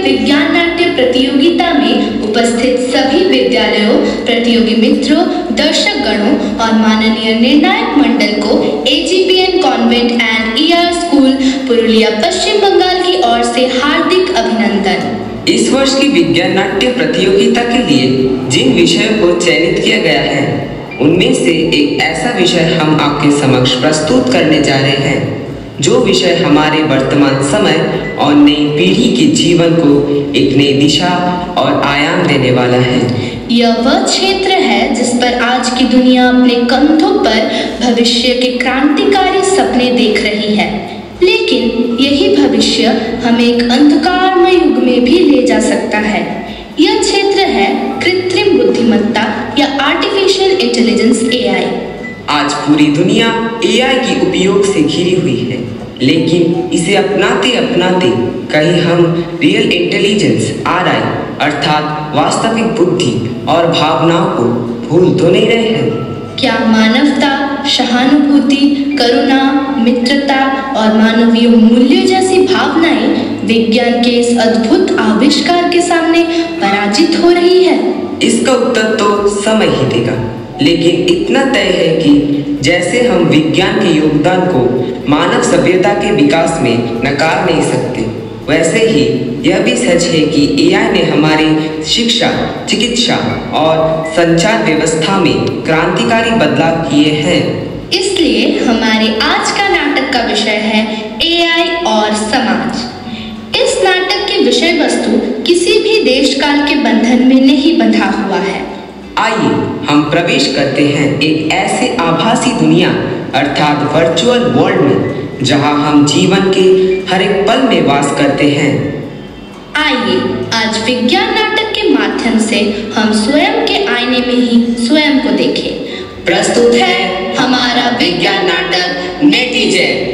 विज्ञान नाट्य प्रतियोगिता में उपस्थित सभी विद्यालयों, प्रतियोगी मित्रों, दर्शक गणों और माननीय निर्णायक मंडल को AGPN convent and ER school Purulia Paschim Bangal की ओर से हार्दिक अभिनंदन। इस वर्ष की विज्ञान नाट्य प्रतियोगिता के लिए जिन विषयों को चयनित किया गया है उनमें से एक ऐसा विषय हम आपके समक्ष प्रस्तुत करने जा रहे हैं जो विषय हमारे वर्तमान समय और नई पीढ़ी के जीवन को एक नई दिशा और आयाम देने वाला है। यह वह क्षेत्र है जिस पर आज की दुनिया अपने कंधों पर भविष्य के क्रांतिकारी सपने देख रही है, लेकिन यही भविष्य हमें एक अंधकारमय युग में भी ले जा सकता है। यह क्षेत्र है कृत्रिम बुद्धिमत्ता या आर्टिफिशियल इंटेलिजेंस AI। आज पूरी दुनिया AI की उपयोग से घिरी हुई है, लेकिन इसे अपनाते अपनाते कहीं हम रियल इंटेलिजेंस RI अर्थात वास्तविक बुद्धि और भावनाओं को भूल तो नहीं रहे हैं। क्या मानवता, सहानुभूति, करुणा, मित्रता और मानवीय मूल्यों जैसी भावनाएं विज्ञान के इस अद्भुत आविष्कार के सामने पराजित हो रही है? इसका उत्तर तो समय ही देगा, लेकिन इतना तय है कि जैसे हम विज्ञान के योगदान को मानव सभ्यता के विकास में नकार नहीं सकते, वैसे ही यह भी सच है कि AI ने हमारी शिक्षा, चिकित्सा और संचार व्यवस्था में क्रांतिकारी बदलाव किए हैं। इसलिए हमारे आज का नाटक का विषय है AI और समाज। इस नाटक की विषय वस्तु किसी भी देश काल के बंधन में नहीं बंधा हुआ है। आइए हम प्रवेश करते हैं एक ऐसे आभासी दुनिया अर्थात वर्चुअल वर्ल्ड में जहां हम जीवन के हर एक पल में वास करते हैं। आइए आज विज्ञान नाटक के माध्यम से हम स्वयं के आईने में ही स्वयं को देखें। प्रस्तुत है हमारा विज्ञान नाटक नेटिजेन।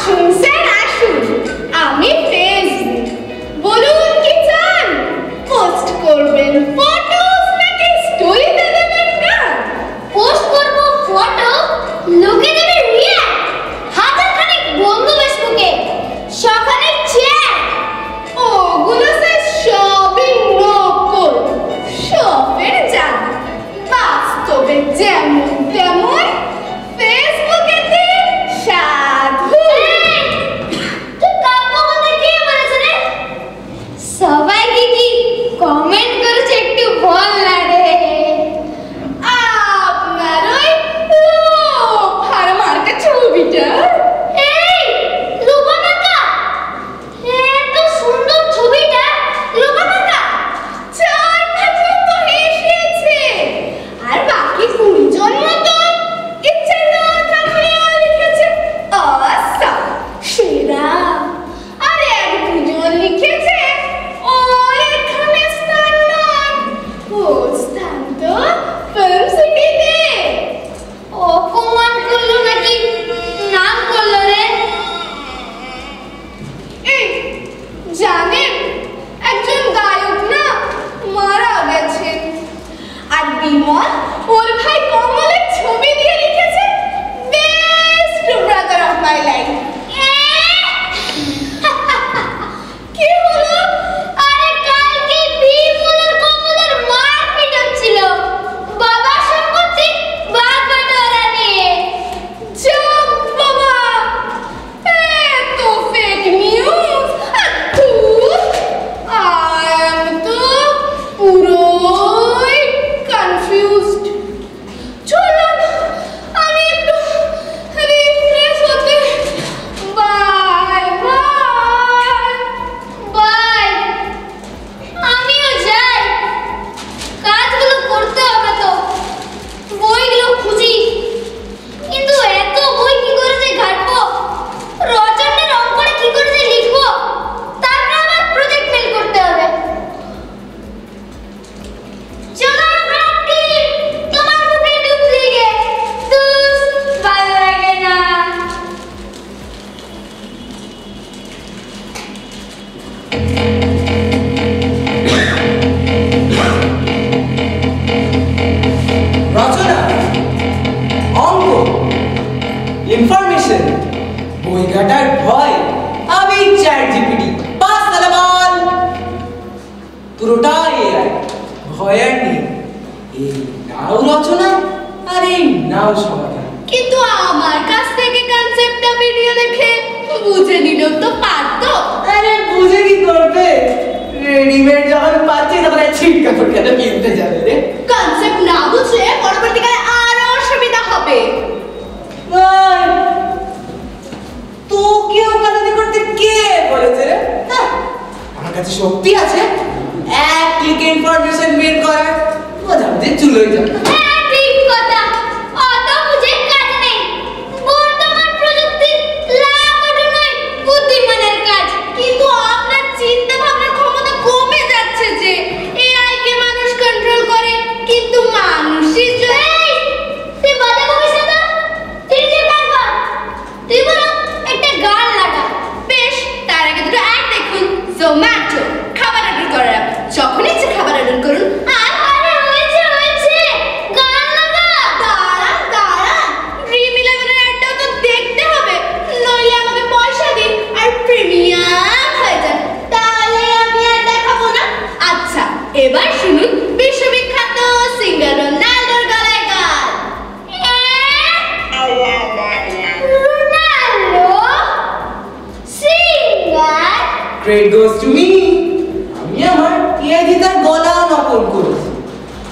আসুন স্যার আসুন, আমি ফেসবুক। বলুন কি চান? পোস্ট করবেন ফটোস নাকি স্টোরিতে দেবেন গান? পোস্ট করব ফটো, লোকে দেবে রিয়্যাক্ট, হাজারখানেক বন্ধু ফেসবুকে, সকালে চ্যাট। ওগুলো স্যার সবই নকল, সবের জান। বাস্তবে যেমন তেমন, ফেসবুকেতে সাধু। তুই কাব্য কথা কে বলেছে রে? সবাইকে কি কমেন্ট করেছে একটু বল না রে। আপনার ওই লোফার মার্কা ছবিটা। এই লোপামাকা, এত সুন্দর ছবিটা লোপামাকা। 4-5 তো এসেছে, আর বাকি 20 জন মতো ইচ্ছে না থাকলেও লিখেছে অসাম, সেরা। আর 1-2 জন লিখেছে ও এখানে স্থান নয়, ও স্থান তো ফিল্ম সিটিতে। অপমান করলো নাকি নাম করলো রে? এই জানেন, একজন গায়ক না মারা গেছেন, আর বিমল ওর ভাই কমলের ছবি দিয়ে লিখেছে best brother of my life. কি হলো? আরে কালকে বিমল আর কমলের মারপিট হচ্ছিল বাবার সম্পত্তি ভাগ বাটোয়ারা নিয়ে। যা বাবা, এত ফেক নিউজ। আমি তো পুরোই কনফিউজড। চলুন আমি একটু রিফ্রেশ হতে। Bye bye. বাই, আমিও যাই, কাজগুলো করতে হবে তো। বইগুলো খুঁজি, কিন্তু এত বই কি করে যে ঘাটবো, রচনার অঙ্কনে কি করে যে লিখবো, তারপর আবার প্রজেক্ট মেল করতে হবে। চলো ফ্রেন্ডি, তোমার মুখে ডুপ্লিকেট দুস ভালো লাগে না। রচনা, অঙ্ক, ইনফরমেশন, বই ঘাটার ভয়, আমি চ্যাট জিপিটি, পাস তাহলে বল। পুরোটাই এআই, ভয় আর নেই। এই নাও রচনা, আর এই নাও সমাধান। কিন্তু আমার কাছ থেকে কনসেপ্টটা ভিডিও দেখে বুঝে নিলেও তো পারতো। আরে বুঝে কি করবে? রেডিমেড যখন পাচ্ছি তখন আর ছিট কাপড় কেন কিনতে যাবে রে? কনসেপ্ট না বুঝলে পরবর্তীকালে আরো অসুবিধা হবে। ভাই, তোকে ওকালতি করতে কে বলেছে রে? হ্যাঁ, আমার কাছে শক্তি আছে এক ক্লিক ইনফরমেশন বের করার। বোঝাতে চুলোই যাবে। হ্যাঁ, ঠিক কথা, অত বুঝে কাজ নেই। বর্তমান প্রযুক্তির লাভ ওঠানোই বুদ্ধিমানের কাজ। কিন্তু আপনার চিন্তা ভাবনার ক্ষমতা কমে যাচ্ছে যে। এআই কে মানুষ কন্ট্রোল করে, কিন্তু মানুষই এই, তুই বাজে বকিস না তো। তুই নিজের কাজ কর। তুই বরং একটা গান লাগা। বেশ, তার আগে দুটো অ্যাড দেখুন। জোম্যাটো খাবার অর্ডার করার app। যখন ইচ্ছে খাবার অর্ডার করুন। আর আরে হয়েছে হয়েছে, গান লাগা। দাঁড়ান দাঁড়ান, Dream11 এর অ্যাডটাও তো দেখতে হবে, নইলে আমাকে পয়সা দিন আর প্রিমিয়াম হয়ে যান, তাহলে আমি আর দেখাবো না। আচ্ছা, এবার শুনুন বিশ্ববিখ্যাত সিঙ্গার রোনাল্ডোর গলায় গান। Ronaldo singer. Credit goes to me. আমি আমার এআই তার গলা নকল করেছি।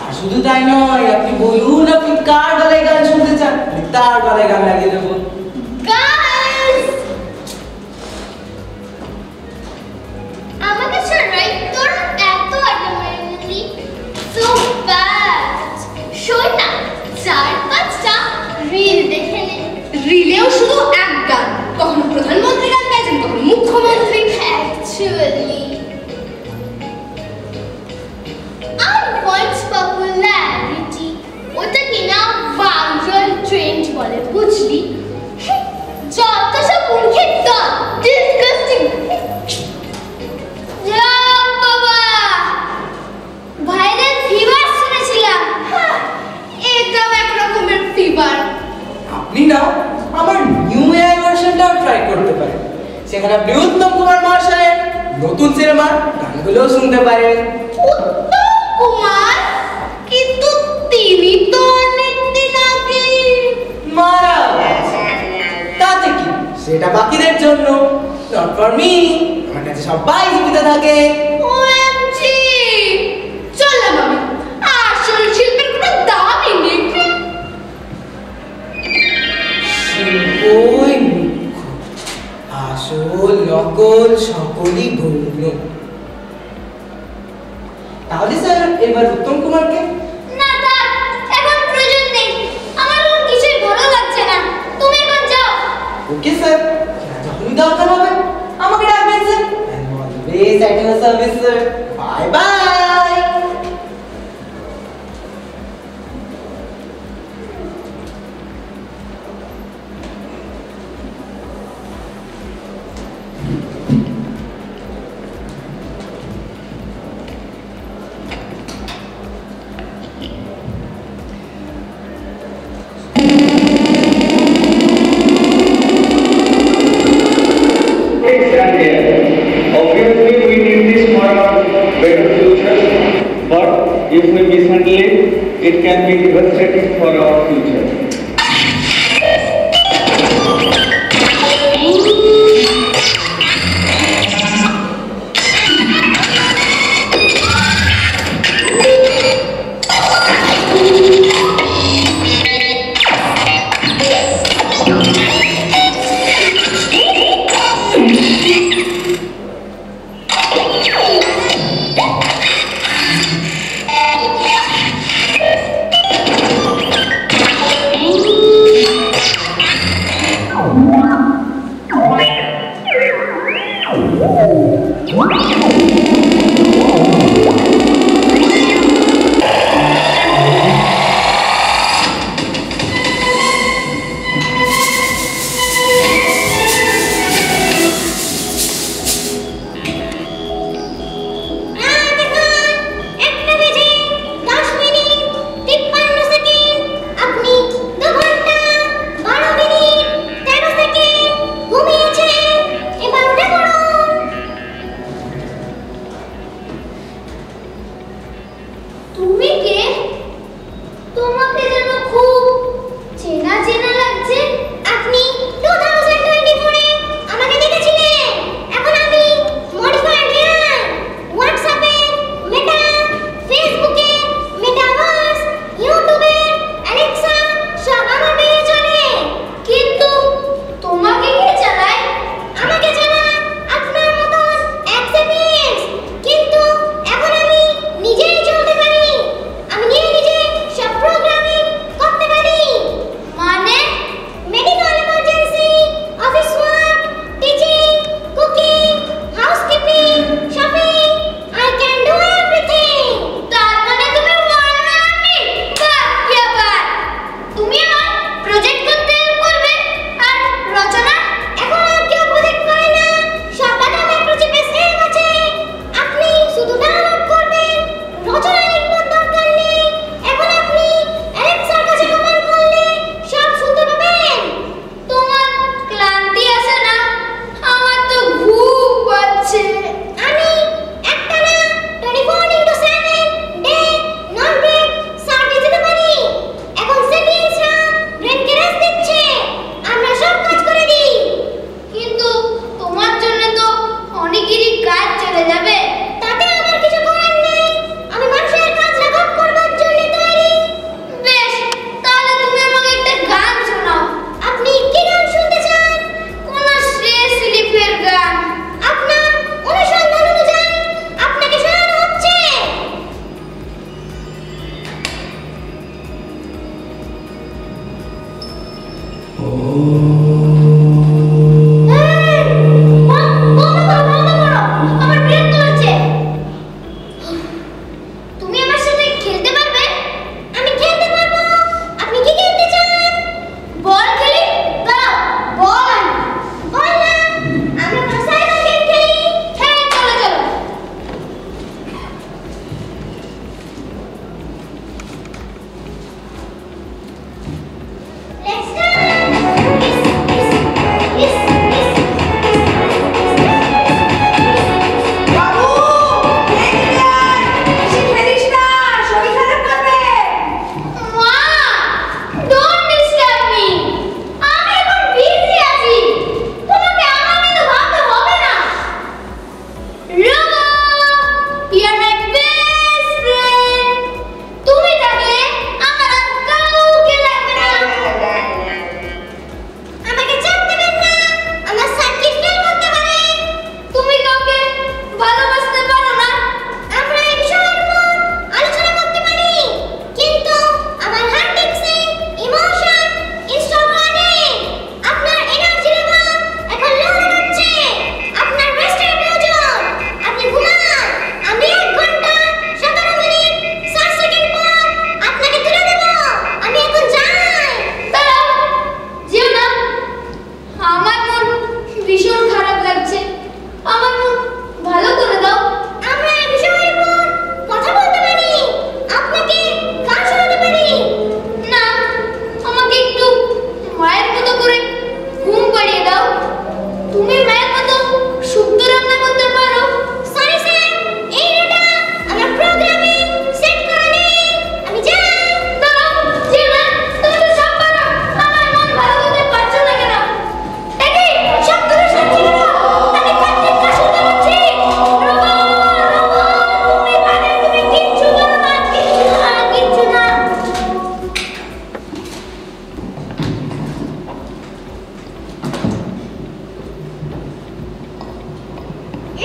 আর শুধু তাই নয়, আপনি বলুন আপনি কার গলায় গান শুনতে চান, আমি তার গলায় গান লাগিয়ে দেবো। গাইস, আমাকে ছাড়াই তোর এত আড্ডা মারলি, সো ফাস্ট। শোন না, 4-5টা রিল দেখে নে। রিলেও শুধু এক গান, কখনো প্রধানমন্ত্রী গান গাইছেন, কখনো মুখ্যমন্ত্রী। Actually, I want popularity. ওটা কিনা ভাইরাল ট্রেন্ড বলে, বুঝলি? সেখানে আপনি উত্তম কুমার মহাশয়ের নতুন সিনেমার গানগুলোও শুনতে পারেন। উত্তম কুমার, কিন্তু তিনি তো অনেক দিন আগে মারা গেছে। তাতে কি, সেটা বাকিদের জন্য, নট ফর মি। আমার কাছে সবাই জীবিত থাকে। ওএমজি, চললাম আমি। আসল শিল্পের কোনো দামই নেই। শিল্পই মুখ্য, আসল নকল সকলই গৌণ। তাহলে স্যার এবার উত্তম কুমারকে? না থাক, এখন প্রয়োজন নেই। আমার ওর কিছুই ভালো লাগছে না। তুমি এখন যাও। ওকে স্যার, যখনই দরকার হবে আমাকে ডাকবেন sir. And always at your service sir. Bye bye. Stand here. Obviously, we need this for our better future. But if we mishandle it, it can be devastating for our future.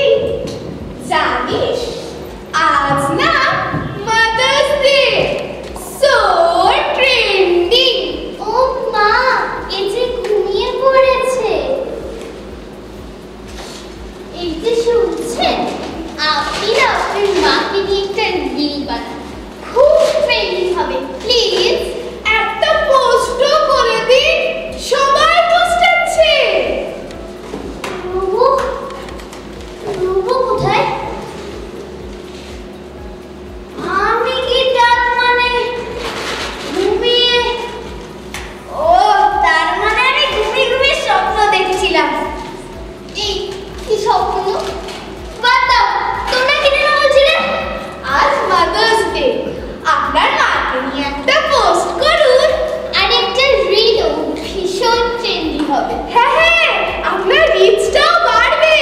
এই জানিস আজ না mother's day, so trending. ও মা, এই যে ঘুমিয়ে পড়েছে। এই যে শুনছেন, আপনি না আপনার মাকে নিয়ে একটা রিল বানান, খুব ট্রেন্ডিং হবে। প্লিজ একটা পোস্টও করে দিন, সবাই পোস্টাচ্ছে। রুবু, রুবু কোথায়? আমি কি তার মানে ঘুমিয়ে, ও তার মানে আমি ঘুমিয়ে ঘুমিয়ে স্বপ্ন দেখছিলাম। এই কি স্বপ্ন? বাদ দাও, তোমরা কি যেন বলছিলে? আজ মাদার্স ডে, আপনার মাকে নিয়ে একটা পোস্ট করুন আর একটা রিলও ভীষণ ট্রেন্ডি হবে। হ্যাঁ হ্যাঁ, আপনার রিচটাও বাড়বে।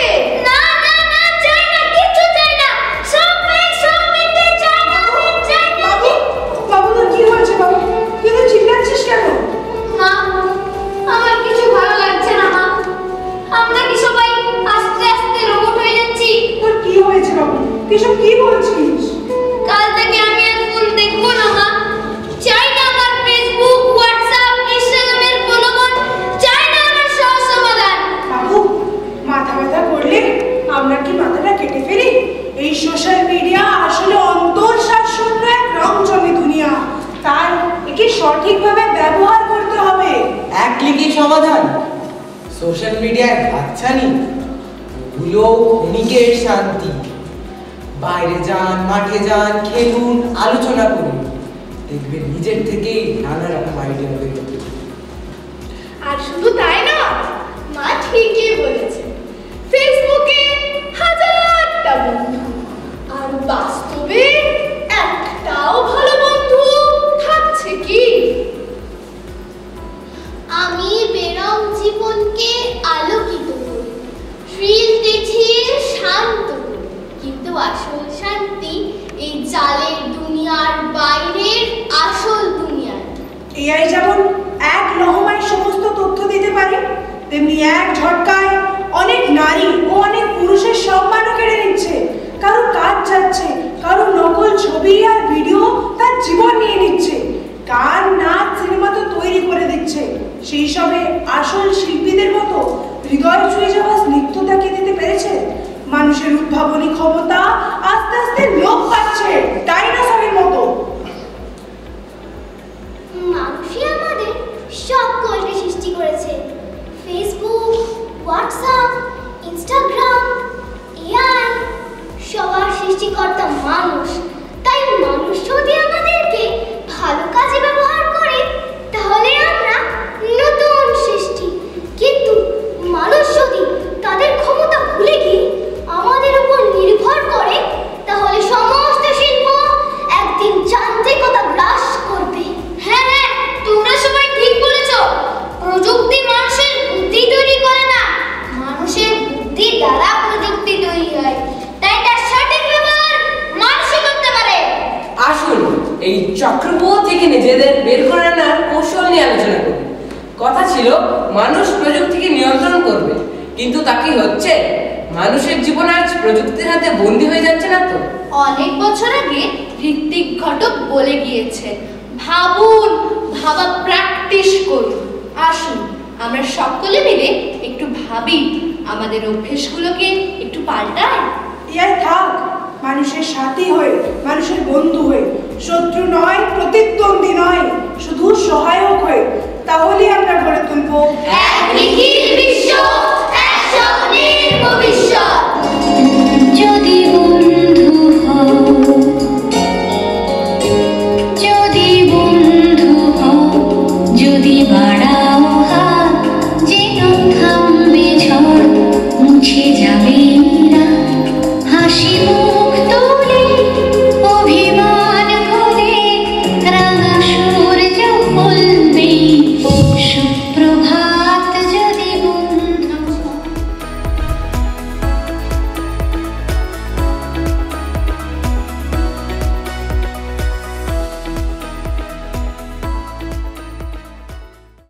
না না না, চাই না, কিচ্ছু চাই না। সব ফেক, সব মিথ্যে, চাই না, চাই না। বাবু তোর কি হয়েছে বাবু? তুই তো চিল্লাচ্ছিস কেন? মা, আমার কিছু ভালো লাগছে না মা। আমরা কি সবাই আস্তে আস্তে রোবট হয়ে যাচ্ছি? তোর কি হয়েছে বাবু? তুই সব কি বলছিস? কাল থেকে আমি আর ফোন দেখবো না মা। চাই না আমার ফেসবুক, হোয়াটসঅ্যাপ, ইনস্টাগ্রামের প্রলোভন, চাই না আমার সব সমাধান। বাবু মাথা ব্যথা করলে আমরা কি মাথাটা কেটে ফেলি? এই সোশ্যাল মিডিয়া আসলে অন্তর্শাসন এক রংচঙে দুনিয়া, তাই একে সঠিকভাবে ব্যবহার করতে হবে। এক ক্লিকে সমাধান। সোশ্যাল মিডিয়ায় বাচ্চানি, ওগুলো ক্ষণিকের শান্তি। বাইরে যান, মাঠে যান, খেলুন, আলোচনা করুন, দেখবেন নিজের থেকেই নানা রকম আইডিয়া হয়ে যাবে। আর শুধু তাই না, মা ঠিকই বলেছে, ফেসবুকে হাজারটা বন্ধু, আর বাস্তবে একটাও ভালো বন্ধু থাকছে কি? আমি বেরং জীবনকে আলোকিত করি, রিল দেখিয়ে শান্ত করি, কিন্তু আসল শান্তি এই জালের দুনিয়ার বাইরের আসল দুনিয়ার। এআই যেমন এক লহমায় সমস্ত তথ্য দিতে পারে, তেমনি এক ঝটকায় অনেক নারী ও অনেক পুরুষের সম্মানও কেড়ে নিচ্ছে। কারো কাজ যাচ্ছে, কারো নকল ছবি আর ভিডিও তার জীবন নিয়ে নিচ্ছে। গান, নাচ, সিনেমা তো তৈরি করে দিচ্ছে, সেই সবে আসল শিল্পীদের মতো হৃদয় ছুঁয়ে যাওয়া স্নিগ্ধতাকে দিতে পেরেছে। মানুষের উদ্ভাবনী ক্ষমতা আস্তে আস্তে লোপ পাচ্ছে ডাইনোসরের মতো। মানুষই আমাদের সকলকে সৃষ্টি করেছে। ফেসবুক, হোয়াটসঅ্যাপ, ইনস্টাগ্রাম, এআই, সবার সৃষ্টিকর্তা মানুষ। তাই মানুষ যদি আমাদেরকে ভালো কাজে ব্যবহার করে, তাহলে আমরা নতুন সৃষ্টি। কিন্তু মানুষ যদি তাদের ক্ষমতা ভুলে গিয়ে আমাদের উপর নির্ভর করে, তাহলে সমস্ত শিল্প একদিন যান্ত্রিকতা গ্রাস করবে। হ্যাঁ হ্যাঁ, তোমরা সবাই ঠিক বলেছ। প্রযুক্তি মানুষের বুদ্ধি তৈরি করে না, মানুষের বুদ্ধি দ্বারা প্রযুক্তি তৈরি হয়। তাই তার সঠিক ব্যবহার মানুষই করতে পারে। আসুন এই চক্রব্যূহ থেকে নিজেদের বের করে আনার কৌশল নিয়ে আলোচনা করি। কথা ছিল মানুষ প্রযুক্তিকে নিয়ন্ত্রণ করবে, কিন্তু তা কি হচ্ছে? মানুষের জীবন আজ প্রযুক্তির হাতে বন্দী হয়ে যাচ্ছে না তো? অনেক বছর আগে ঋত্বিক ঘটক বলে গিয়েছে, ভাবুন, ভাবা প্র্যাকটিস করুন। আসুন আমরা সকলে মিলে একটু ভাবি, আমাদের অভ্যেসগুলোকে একটু পাল্টাই। এআই থাক মানুষের সাথী হয়ে, মানুষের বন্ধু হয়ে, শত্রু নয়, প্রতিদ্বন্দ্বী নয়, শুধু সহায়ক হয়ে। তাহলেই আমরা গড়ে তুলবো এক নিখিল বিশ্ব।